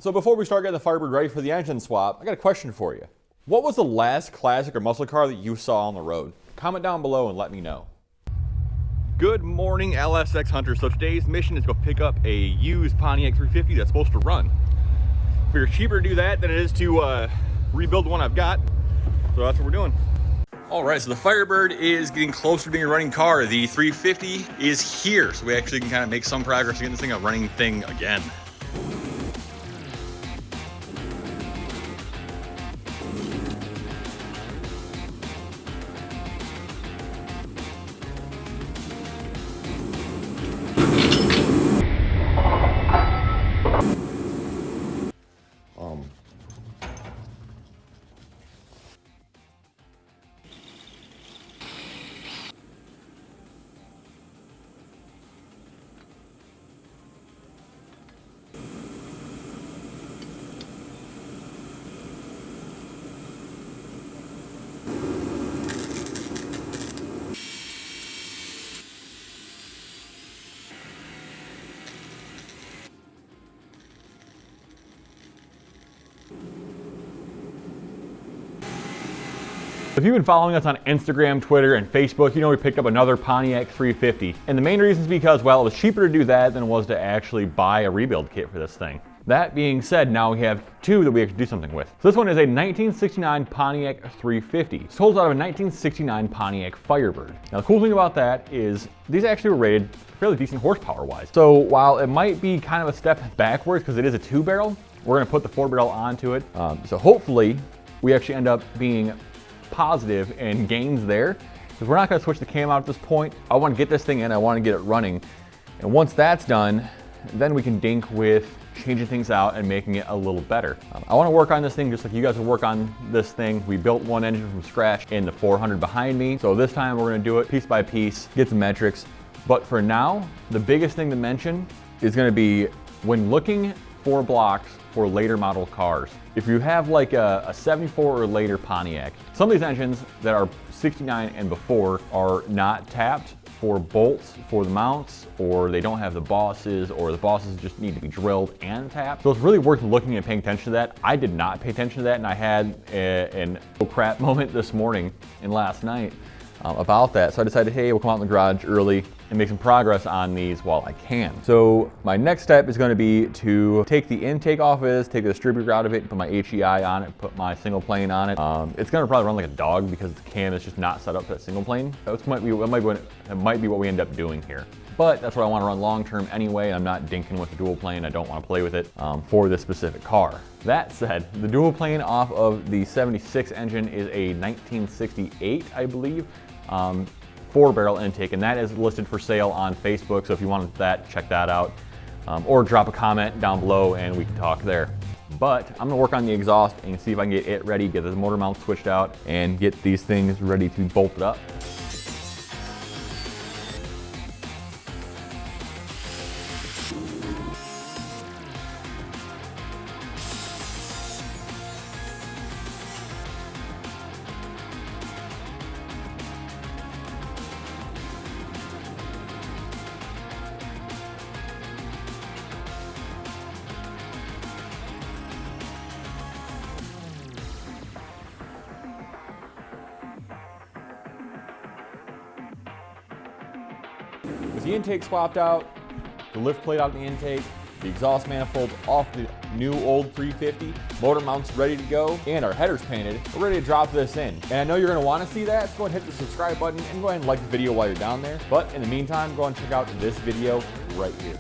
So before we start getting the Firebird ready for the engine swap, I got a question for you. What was the last classic or muscle car that you saw on the road? Comment down below and let me know. Good morning, LSX hunters. So today's mission is to go pick up a used Pontiac 350 that's supposed to run. Figure cheaper to do that than it is to rebuild the one I've got. So that's what we're doing. All right, so the Firebird is getting closer to being a running car. The 350 is here, so we actually can kind of make some progress to get this thing a running thing again. If you've been following us on Instagram, Twitter, and Facebook, you know we picked up another Pontiac 350. And the main reason is because, well, it was cheaper to do that than it was to actually buy a rebuild kit for this thing. That being said, now we have two that we have to do something with. So this one is a 1969 Pontiac 350. It's sold out of a 1969 Pontiac Firebird. Now the cool thing about that is these actually were rated fairly decent horsepower-wise. So while it might be kind of a step backwards because it is a 2-barrel, we're gonna put the 4-barrel onto it. So hopefully we actually end up being positive and gains there, because we're not going to switch the cam out at this point. I want to get this thing in, I want to get it running, and once that's done, then we can dink with changing things out and making it a little better. I want to work on this thing just like you guys will work on this thing. We built one engine from scratch in the 400 behind me, so this time we're going to do it piece by piece, get some metrics. But for now, the biggest thing to mention is going to be when looking for blocks for later model cars. If you have like a 74 or later Pontiac, some of these engines that are 69 and before are not tapped for bolts for the mounts, or they don't have the bosses, or the bosses just need to be drilled and tapped. So it's really worth looking and paying attention to that. I did not pay attention to that, and I had an oh crap moment this morning and last night about that. So I decided, hey, we'll come out in the garage early and make some progress on these while I can. So my next step is going to be to take the intake off of this, take the distributor out of it, put my HEI on it, put my single plane on it. It's going to probably run like a dog because the cam is just not set up for that single plane. It might be what we end up doing here. But that's what I want to run long term anyway. I'm not dinking with the dual plane. I don't want to play with it for this specific car. That said, the dual plane off of the 76 engine is a 1968, I believe. 4-barrel intake, and that is listed for sale on Facebook, so if you wanted that, check that out, or drop a comment down below and we can talk there. But I'm gonna work on the exhaust and see if I can get it ready, get the motor mount switched out, and get these things ready to be bolted up. With the intake swapped out, the lift plate out in the intake, the exhaust manifold off the new old 350, motor mounts ready to go, and our headers painted, we're ready to drop this in. And I know you're gonna wanna see that, so go ahead and hit the subscribe button and go ahead and like the video while you're down there. But in the meantime, go and check out this video right here.